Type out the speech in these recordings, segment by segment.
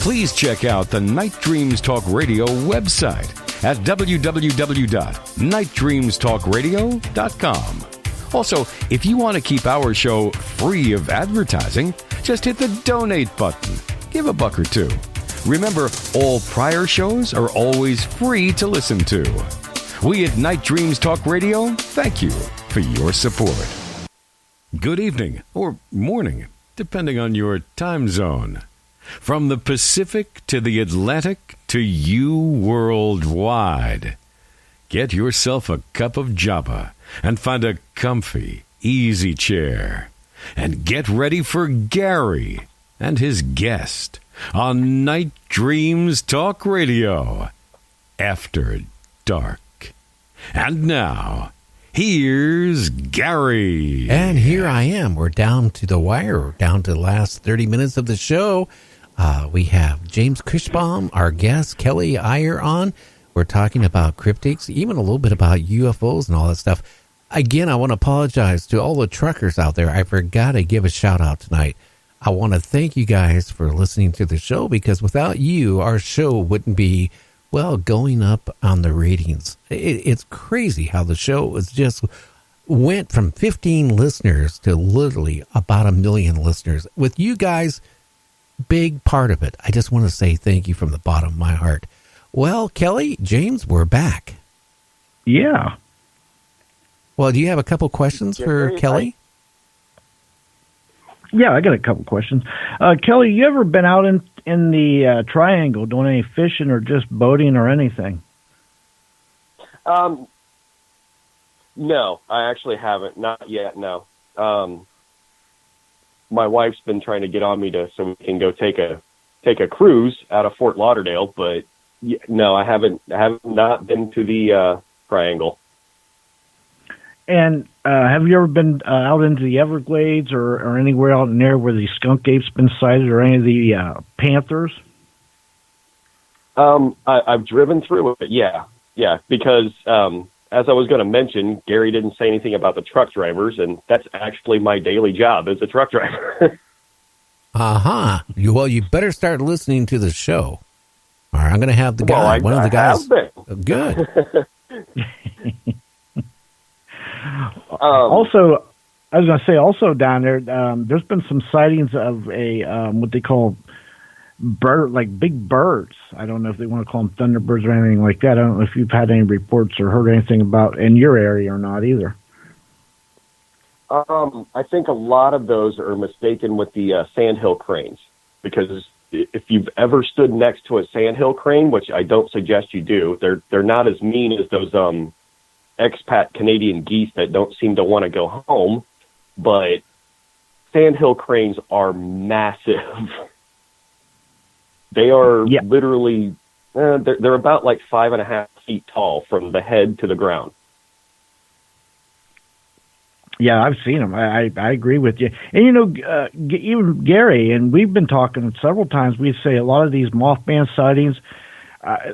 Please check out the Night Dreams Talk Radio website at www.nightdreamstalkradio.com. Also, if you want to keep our show free of advertising, just hit the donate button. Give a buck or two. Remember, all prior shows are always free to listen to. We at Night Dreams Talk Radio thank you for your support. Good evening or morning, depending on your time zone. From the Pacific to the Atlantic to you worldwide. Get yourself a cup of Java and find a comfy, easy chair. And get ready for Gary and his guest on Night Dreams Talk Radio After Dark. And now, here's Gary. And here I am. We're down to the wire, down to the last 30 minutes of the show. We have James Cushbaum, our guest, Kelly Eyer on. We're talking about cryptids, even a little bit about UFOs and all that stuff. Again, I want to apologize to all the truckers out there. I forgot to give a shout out tonight. I want to thank you guys for listening to the show, because without you, our show wouldn't be, well, going up on the ratings. It's crazy how the show was just went from 15 listeners to literally about 1 million listeners. With you guys, big part of it. I just want to say thank you from the bottom of my heart. Well, Kelly, James, we're back. Yeah. Well, do you have a couple questions for Kelly? Yeah, I got a couple questions. Kelly, you ever been out in the Triangle doing any fishing or just boating or anything? No, I actually haven't. Not yet, no. My wife's been trying to get on me so we can go take a cruise out of Fort Lauderdale, but no, I haven't not been to the Triangle. And have you ever been out into the Everglades or anywhere out in there where the skunk ape's been sighted, or any of the panthers? I've driven through it, yeah, because as I was going to mention, Gary didn't say anything about the truck drivers, and that's actually my daily job as a truck driver. Uh-huh. Well, you better start listening to the show. All right, I'm going to have the guy, one of the guys. Good. Also, I was going to say, also down there, there's been some sightings of a what they call like big birds. I don't know if they want to call them thunderbirds or anything like that. I don't know if you've had any reports or heard anything about in your area or not either. I think a lot of those are mistaken with the sandhill cranes, because if you've ever stood next to a sandhill crane, which I don't suggest you do, they're not as mean as those expat Canadian geese that don't seem to want to go home, but sandhill cranes are massive. They are literally, they're about like 5.5 feet tall from the head to the ground. Yeah, I've seen them. I agree with you. And, you know, even Gary, and we've been talking several times, we say a lot of these Mothman sightings,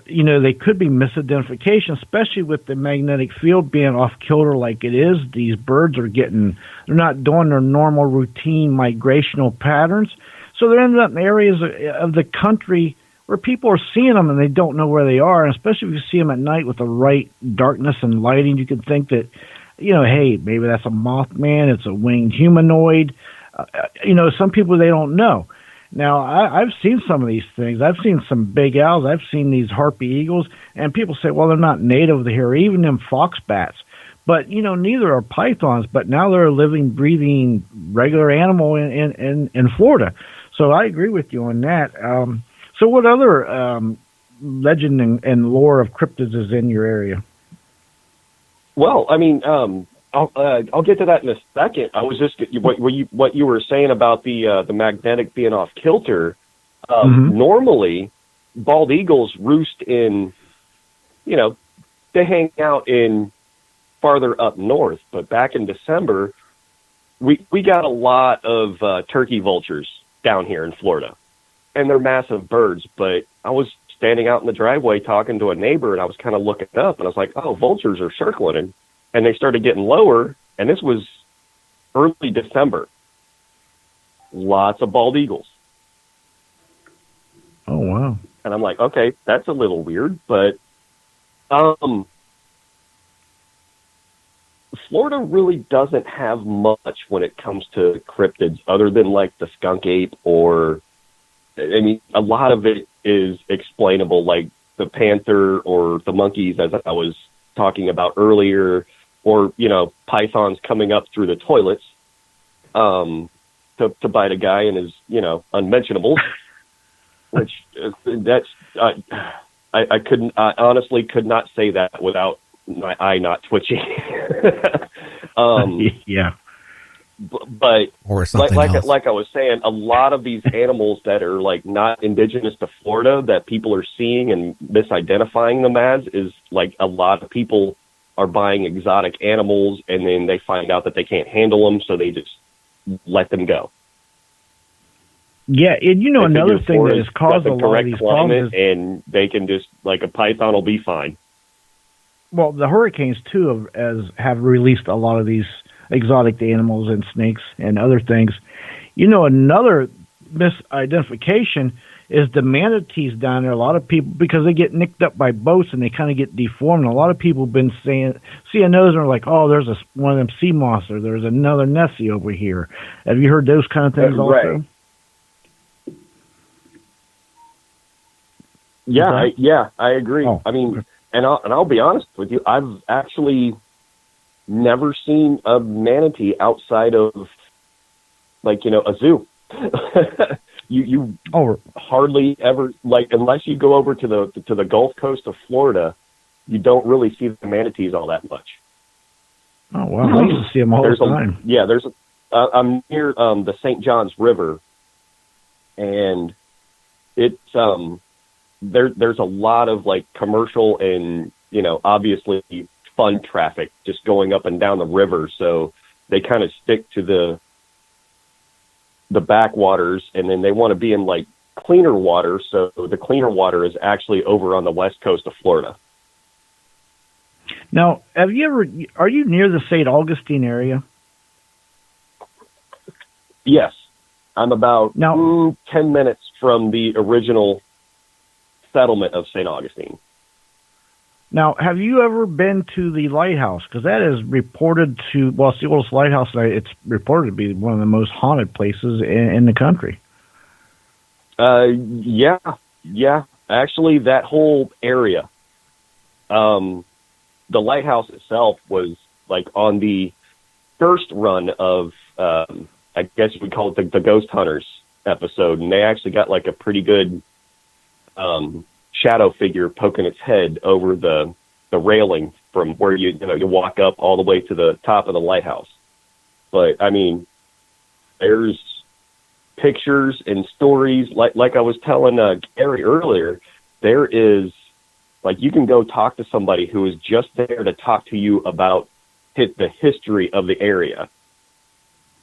you know, they could be misidentification, especially with the magnetic field being off kilter like it is. These birds are they're not doing their normal routine migrational patterns. So they're ending up in areas of the country where people are seeing them and they don't know where they are. And especially if you see them at night with the right darkness and lighting, you could think that, you know, hey, maybe that's a Mothman, it's a winged humanoid. You know, some people, they don't know. Now, I've seen some of these things. I've seen some big owls. I've seen these harpy eagles, and people say, well, they're not native to here, even them fox bats. But, you know, neither are pythons, but now they're a living, breathing, regular animal in Florida. So I agree with you on that. So what other legend and lore of cryptids is in your area? Well, I mean, I'll get to that in a second. I was just what you were saying about the magnetic being off kilter. Normally, bald eagles roost in, you know, they hang out in farther up north. But back in December, we got a lot of turkey vultures down here in Florida, and they're massive birds. But I was standing out in the driveway talking to a neighbor, and I was kind of looking up, and I was like, oh, vultures are circling, and they started getting lower, and this was early December. Lots of bald eagles. Oh, wow. And I'm like, okay, that's a little weird, but Florida really doesn't have much when it comes to cryptids other than like the skunk ape, or, I mean, a lot of it is explainable, like the panther or the monkeys, as I was talking about earlier, or, you know, pythons coming up through the toilets to bite a guy in his, you know, unmentionables, which that's, I couldn't, I honestly could not say that without my eye not twitching. Yeah. But or something else. like I was saying, a lot of these animals that are like not indigenous to Florida that people are seeing and misidentifying them as is like a lot of people are buying exotic animals and then they find out that they can't handle them, so they just let them go. Yeah, and you know, They another figure thing that Florida's has caused got a the lot of correct these climate, problems is, and they can just, like, a python will be fine. well, the hurricanes too have released a lot of these exotic animals and snakes and other things. You know, another misidentification is the manatees down there. A lot of people, because they get nicked up by boats and they kind of get deformed. A lot of people have been seeing those and are like, oh, there's one of them sea moths, or there's another Nessie over here. Have you heard those kind of things also? Right. Yeah, I agree. Oh, I mean, okay. and I'll be honest with you, I've actually never seen a manatee outside of, like, you know, a zoo. you hardly ever, like, unless you go over to the Gulf Coast of Florida, you don't really see the manatees all that much. Oh, wow. I used to see them all the time. I'm near the St. Johns River, and it's there's a lot of, like, commercial and, you know, obviously fun traffic just going up and down the river, so they kind of stick to the backwaters, and then they want to be in, like, cleaner water, so the cleaner water is actually over on the west coast of Florida. Now, are you near the St. Augustine area? Yes. I'm about 10 minutes from the original settlement of St. Augustine. Now, have you ever been to the lighthouse? Because that is reported to, well, it's the oldest lighthouse. It's reported to be one of the most haunted places in the country. Yeah. Actually, that whole area, the lighthouse itself was, like, on the first run of, I guess you would call it the Ghost Hunters episode, and they actually got, like, a pretty good shadow figure poking its head over the railing from where you walk up all the way to the top of the lighthouse. But I mean, there's pictures and stories, like I was telling Gary earlier. There is, like, you can go talk to somebody who is just there to talk to you about the history of the area,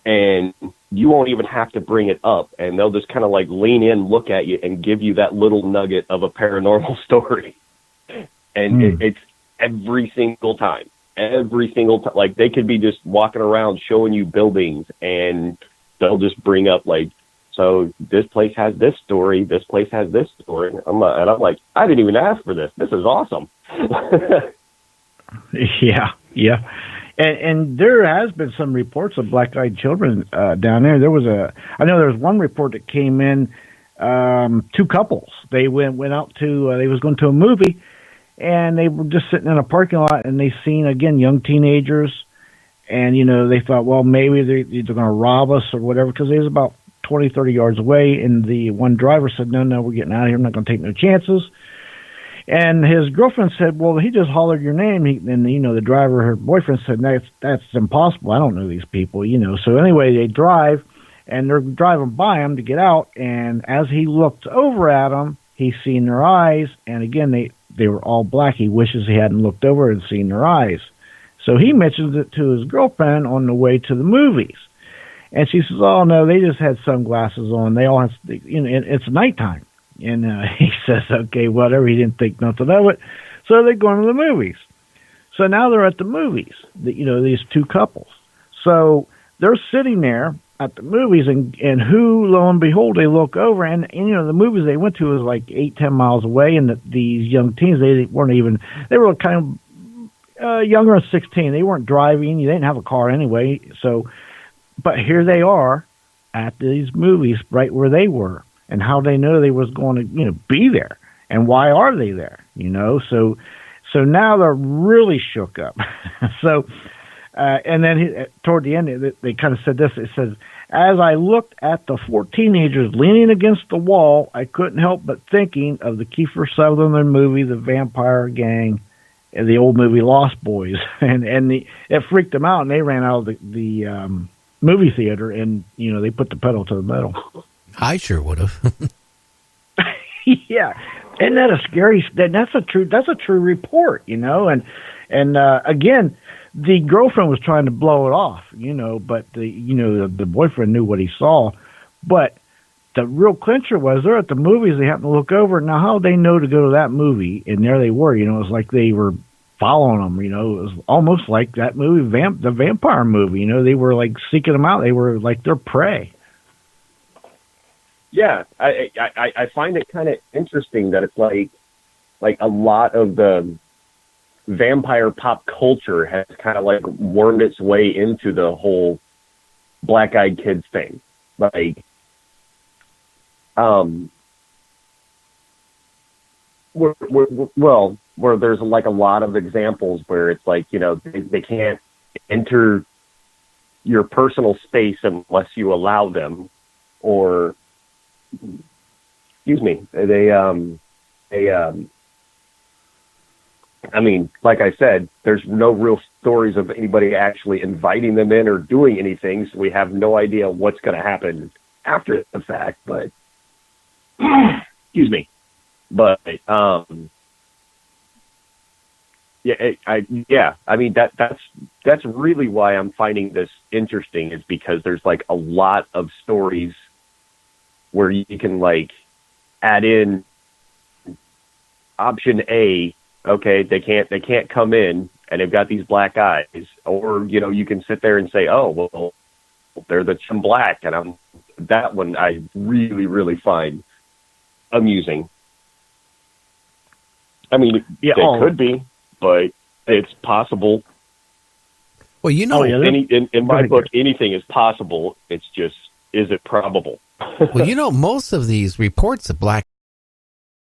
and you won't even have to bring it up, and they'll just kind of, like, lean in, look at you, and give you that little nugget of a paranormal story. And it's every single time. Like, they could be just walking around showing you buildings, and they'll just bring up, like, so this place has this story, this place has this story. I'm like, I didn't even ask for this. This is awesome. Yeah. And there has been some reports of black-eyed children down there. I know there was one report that came in, two couples. They went out to, they was going to a movie, and they were just sitting in a parking lot, and they seen, again, young teenagers, and, you know, they thought, well, maybe they're going to rob us or whatever, because they was about 20, 30 yards away, and the one driver said, no, we're getting out of here. I'm not going to take no chances. And his girlfriend said, well, he just hollered your name. And, you know, the driver, her boyfriend, said, that's impossible. I don't know these people, you know. So anyway, they drive, and they're driving by him to get out. And as he looked over at them, he seen their eyes. And again, they were all black. He wishes he hadn't looked over and seen their eyes. So he mentions it to his girlfriend on the way to the movies. And she says, oh, no, they just had sunglasses on. They all have, you know, it's nighttime. And he says, okay, whatever. He didn't think nothing of it. So they're going to the movies. So now they're at the movies, you know, these two couples. So they're sitting there, at the movies, and who, lo and behold, they look over, and the movies they went to was like 8-10 miles away, and these young teens, they were kind of younger than 16. They weren't driving. They didn't have a car anyway. So, but here they are at these movies, right where they were, and how they know they was going to be there, and why are they there? So now they're really shook up. So. And then toward the end, they kind of said this. It says, as I looked at the 4 teenagers leaning against the wall, I couldn't help but thinking of the Kiefer Sutherland movie, The Vampire Gang, and the old movie Lost Boys. And it freaked them out, and they ran out of the movie theater, and, they put the pedal to the metal. I sure would have. Yeah. Isn't that a scary, that's a true report, and again, the girlfriend was trying to blow it off, but the boyfriend knew what he saw. But the real clincher was they're at the movies. They happened to look over. Now, how they know to go to that movie? And there they were. It was like they were following them. It was almost like that movie, the vampire movie. They were like seeking them out. They were like their prey. Yeah, I find it kind of interesting that it's like a lot of the vampire pop culture has kind of like wormed its way into the whole Black Eyed Kids thing. Like, where there's like a lot of examples where it's like, they can't enter your personal space unless you allow them, or, excuse me, I mean, like I said, there's no real stories of anybody actually inviting them in or doing anything, so we have no idea what's going to happen after the fact, but, excuse me, but, I mean, that's really why I'm finding this interesting, is because there's like a lot of stories where you can like add in option A. Okay, they can't come in, and they've got these black eyes, or you can sit there and say, oh well, they're the Chum Black, and that one I really, really find amusing. I mean, they could be, but it's possible. Well, in my book, anything is possible. It's just, is it probable? Well, most of these reports of black